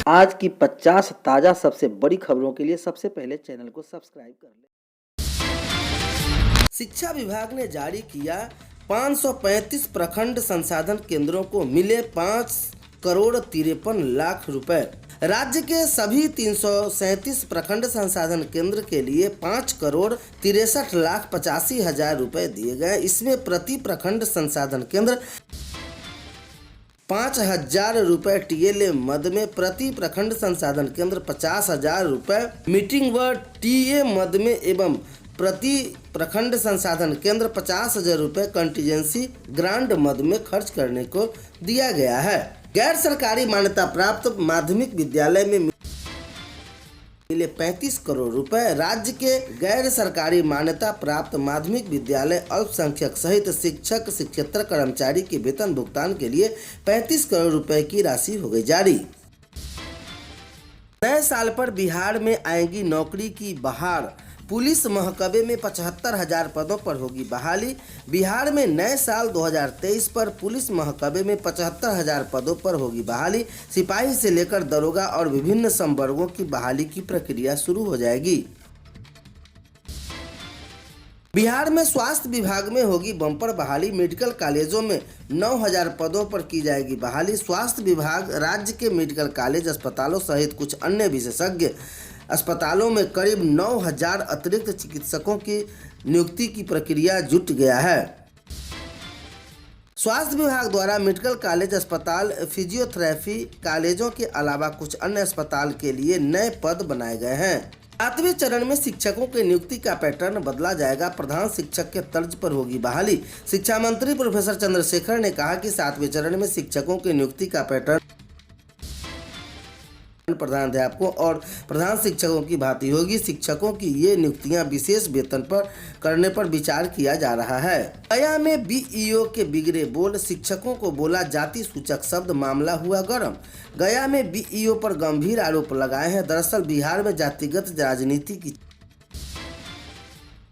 आज की 50 ताज़ा सबसे बड़ी खबरों के लिए सबसे पहले चैनल को सब्सक्राइब कर लें। शिक्षा विभाग ने जारी किया 535 प्रखंड संसाधन केंद्रों को मिले 5,53 करोड़ रुपए। राज्य के सभी 337 प्रखंड संसाधन केंद्र के लिए 5,63,85,000 रुपए दिए गए। इसमें प्रति प्रखंड संसाधन केंद्र 5,000 रुपये TLA मद में, प्रति प्रखंड संसाधन केंद्र 50,000 रुपये मीटिंग व TA मद में एवं प्रति प्रखंड संसाधन केंद्र 50,000 रुपये कंटीजेंसी ग्रांट मद में खर्च करने को दिया गया है। गैर सरकारी मान्यता प्राप्त माध्यमिक विद्यालय में मिले 35 करोड़ रुपए। राज्य के गैर सरकारी मान्यता प्राप्त माध्यमिक विद्यालय अल्पसंख्यक सहित शिक्षक शिक्षकेतर कर्मचारी के वेतन भुगतान के लिए 35 करोड़ रुपए की राशि हो गई जारी। नए साल पर बिहार में आएगी नौकरी की बहार। पुलिस महकमे में 75,000 पदों पर होगी बहाली। बिहार में नए साल 2023 पर पुलिस महकमे में 75,000 पदों पर होगी बहाली। सिपाही से लेकर दरोगा और विभिन्न संवर्गों की बहाली की प्रक्रिया शुरू हो जाएगी। बिहार में स्वास्थ्य विभाग में होगी बम्पर बहाली। मेडिकल कॉलेजों में 9,000 पदों पर की जाएगी बहाली। स्वास्थ्य विभाग राज्य के मेडिकल कॉलेज अस्पतालों सहित कुछ अन्य विशेषज्ञ अस्पतालों में करीब 9,000 अतिरिक्त चिकित्सकों की नियुक्ति की प्रक्रिया जुट गया है। स्वास्थ्य विभाग द्वारा मेडिकल कॉलेज अस्पताल फिजियोथेरेपी कॉलेजों के अलावा कुछ अन्य अस्पताल के लिए नए पद बनाए गए हैं। 7वें चरण में शिक्षकों की नियुक्ति का पैटर्न बदला जाएगा। प्रधान शिक्षक के तर्ज पर होगी बहाली। शिक्षा मंत्री प्रोफेसर चंद्रशेखर ने कहा कि 7वें चरण में शिक्षकों की नियुक्ति का पैटर्न प्रधानाध्यापकों और प्रधान शिक्षकों की भांति होगी। शिक्षकों की ये नियुक्तियां विशेष वेतन पर करने पर विचार किया जा रहा है। गया में BEO के बिगड़े बोल, शिक्षकों को बोला जाति सूचक शब्द, मामला हुआ गर्म। गया में BEO पर गंभीर आरोप लगाए हैं। दरअसल बिहार में जातिगत राजनीति की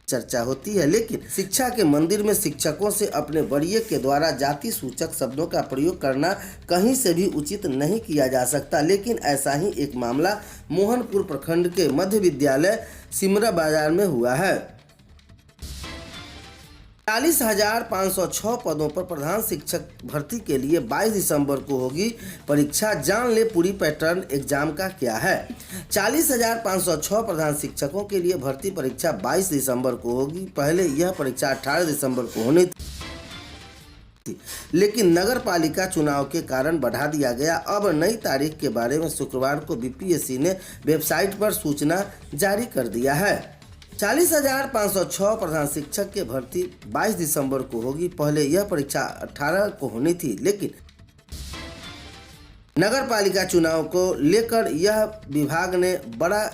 चर्चा होती है, लेकिन शिक्षा के मंदिर में शिक्षकों से अपने वरीय के द्वारा जाति सूचक शब्दों का प्रयोग करना कहीं से भी उचित नहीं किया जा सकता। लेकिन ऐसा ही एक मामला मोहनपुर प्रखंड के मध्य विद्यालय सिमरा बाजार में हुआ है। 40,506 पदों पर प्रधान शिक्षक भर्ती के लिए 22 दिसंबर को होगी परीक्षा। जान ले पूरी पैटर्न एग्जाम का क्या है। 40,506 प्रधान शिक्षकों के लिए भर्ती परीक्षा 22 दिसंबर को होगी। पहले यह परीक्षा 18 दिसंबर को होनी थी, लेकिन नगर पालिका चुनाव के कारण बढ़ा दिया गया। अब नई तारीख के बारे में शुक्रवार को BPSC ने वेबसाइट पर सूचना जारी कर दिया है। 40,506 प्रधान शिक्षक के भर्ती 22 दिसंबर को होगी। पहले यह परीक्षा 18 को होनी थी, लेकिन नगर पालिका चुनाव को लेकर यह विभाग ने बड़ा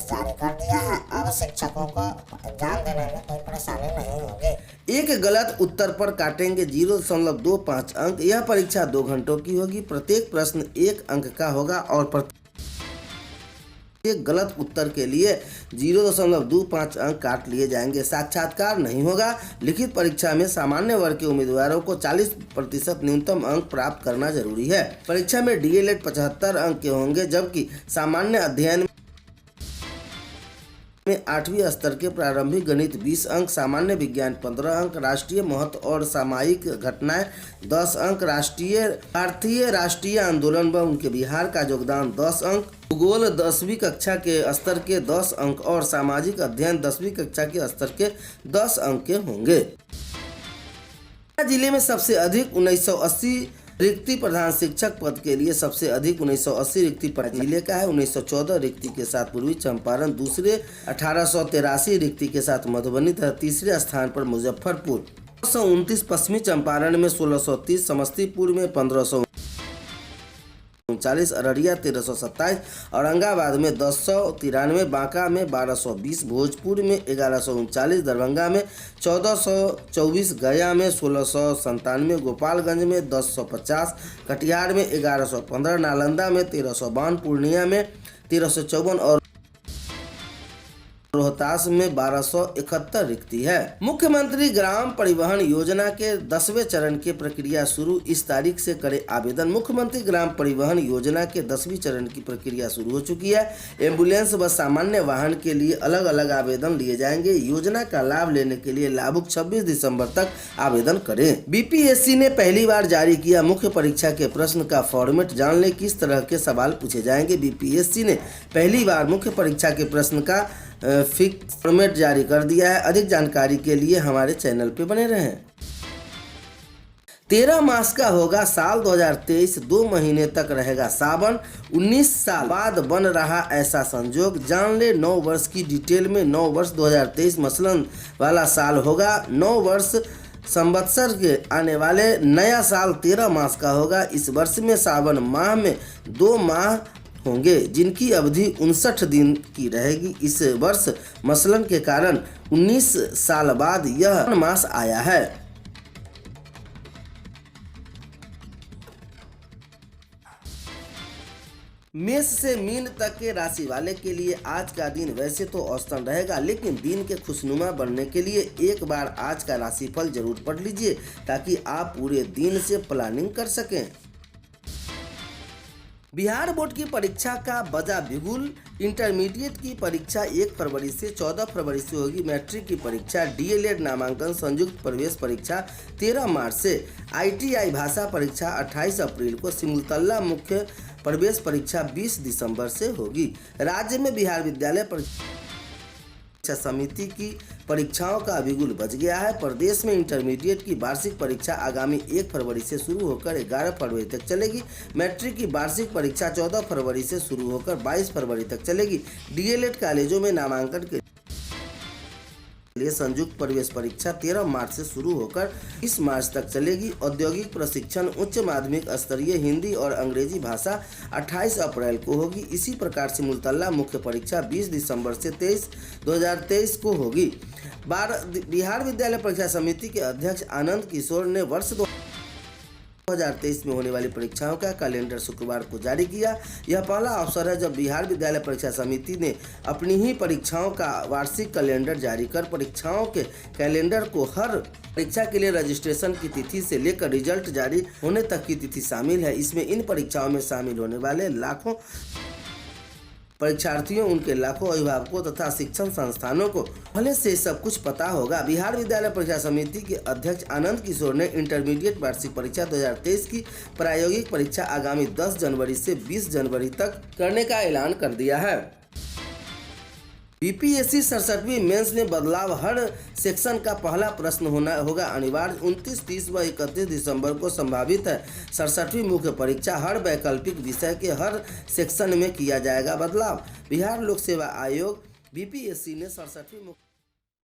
जारी कर दिया है। अब शिक्षकों को एग्जाम देने में कोई परेशानी नहीं होगी। एक गलत उत्तर पर काटेंगे 0.25 अंक। यह परीक्षा 2 घंटों की होगी। प्रत्येक प्रश्न 1 अंक का होगा और एक गलत उत्तर के लिए 0.25 अंक काट लिए जाएंगे। साक्षात्कार नहीं होगा। लिखित परीक्षा में सामान्य वर्ग के उम्मीदवारों को 40% न्यूनतम अंक प्राप्त करना जरूरी है। परीक्षा में DLED 75 अंक के होंगे, जबकि सामान्य अध्ययन में 8वीं स्तर के प्रारंभिक गणित 20 अंक, सामान्य विज्ञान 15 अंक, राष्ट्रीय महत्व और सामायिक घटनाएं 10 अंक, भारतीय राष्ट्रीय आंदोलन व उनके बिहार का योगदान 10 अंक, भूगोल 10वीं कक्षा के स्तर के 10 अंक और सामाजिक अध्ययन 10वीं कक्षा के स्तर के 10 अंक के होंगे। जिले में सबसे अधिक 1980 रिक्ति प्रधान शिक्षक पद के लिए सबसे अधिक 1980 रिक्ति पटना जिले का है। 1914 रिक्ति के साथ पूर्वी चंपारण, दूसरे 1883 रिक्ति के साथ मधुबनी तथा तीसरे स्थान पर मुजफ्फरपुर। 1929 पश्चिमी चंपारण में 1630, समस्तीपुर में 1539, अररिया 1327, औरंगाबाद में 1093, बांका में 1220, भोजपुर में 1139, दरभंगा में 1424, गया में 1697, गोपालगंज में 1050, कटिहार में 1115, नालंदा में 1352, पूर्णिया में 1354 और रोहतास में 1271 रिक्ति है। मुख्यमंत्री ग्राम परिवहन योजना के 10वें चरण की प्रक्रिया शुरू, इस तारीख से करे आवेदन। मुख्यमंत्री ग्राम परिवहन योजना के 10वीं चरण की प्रक्रिया शुरू हो चुकी है। एम्बुलेंस व सामान्य वाहन के लिए अलग अलग आवेदन लिए जाएंगे। योजना का लाभ लेने के लिए लाभुक 26 दिसंबर तक आवेदन करें। बीपीएससी ने पहली बार जारी किया मुख्य परीक्षा के प्रश्न का फॉर्मेट, जान ले किस तरह के सवाल पूछे जाएंगे। बीपीएससी ने पहली बार मुख्य परीक्षा के प्रश्न का फिक्स फॉर्मेट जारी कर दिया है। अधिक जानकारी के लिए हमारे चैनल पे बने रहें। 13 मास का होगा साल 2023, 2 महीने तक रहेगा सावन। 19 साल बाद बन रहा ऐसा संजोग, जान ले 9 वर्ष की डिटेल में। 9 वर्ष 2023 मसलन वाला साल होगा। 9 वर्ष संवत्सर के आने वाले नया साल 13 मास का होगा। इस वर्ष में सावन माह में 2 माह होंगे जिनकी अवधि 59 दिन की रहेगी। इस वर्ष मसलन के कारण 19 साल बाद यह मास आया है। मेष से मीन तक के राशि वाले के लिए आज का दिन वैसे तो औसतन रहेगा, लेकिन दिन के खुशनुमा बनने के लिए एक बार आज का राशिफल जरूर पढ़ लीजिए ताकि आप पूरे दिन से प्लानिंग कर सकें। बिहार बोर्ड की परीक्षा का बजा बिगुल। इंटरमीडिएट की परीक्षा 1 फरवरी से 14 फरवरी से होगी। मैट्रिक की परीक्षा, डीएलएड नामांकन, संयुक्त प्रवेश परीक्षा 13 मार्च से। आईटीआई भाषा परीक्षा 28 अप्रैल को। सिमुलतला मुख्य प्रवेश परीक्षा 20 दिसंबर से होगी। राज्य में बिहार विद्यालय परीक्षा समिति की परीक्षाओं का बिगुल बज गया है। प्रदेश में इंटरमीडिएट की वार्षिक परीक्षा आगामी 1 फरवरी से शुरू होकर 11 फरवरी तक चलेगी। मैट्रिक की वार्षिक परीक्षा 14 फरवरी से शुरू होकर 22 फरवरी तक चलेगी। डीएलएड कॉलेजों में नामांकन के लिए संयुक्त प्रवेश परीक्षा 13 मार्च से शुरू होकर 20 मार्च तक चलेगी। औद्योगिक प्रशिक्षण उच्च माध्यमिक स्तरीय हिंदी और अंग्रेजी भाषा 28 अप्रैल को होगी। इसी प्रकार सिमुलतला मुख्य परीक्षा 20 दिसंबर से 2023 को होगी। बिहार विद्यालय परीक्षा समिति के अध्यक्ष आनंद किशोर ने वर्ष 2023 में होने वाली परीक्षाओं का कैलेंडर शुक्रवार को जारी किया। यह पहला अवसर है जब बिहार विद्यालय परीक्षा समिति ने अपनी ही परीक्षाओं का वार्षिक कैलेंडर जारी कर परीक्षाओं के कैलेंडर को हर परीक्षा के लिए रजिस्ट्रेशन की तिथि से लेकर रिजल्ट जारी होने तक की तिथि शामिल है। इसमें इन परीक्षाओं में शामिल होने वाले लाखों परीक्षार्थियों, उनके लाखों अभिभावकों तथा शिक्षण संस्थानों को पहले से सब कुछ पता होगा। बिहार विद्यालय परीक्षा समिति के अध्यक्ष आनंद किशोर ने इंटरमीडिएट वार्षिक परीक्षा 2023 की प्रायोगिक परीक्षा आगामी 10 जनवरी से 20 जनवरी तक करने का ऐलान कर दिया है। बीपीएससी 67वीं मेंस में बदलाव, हर सेक्शन का पहला प्रश्न होगा अनिवार्य। 29, 30 व 31 दिसंबर को संभावित है 67वीं मुख्य परीक्षा। हर वैकल्पिक विषय के हर सेक्शन में किया जाएगा बदलाव। बिहार लोक सेवा आयोग बीपीएससी ने 67वीं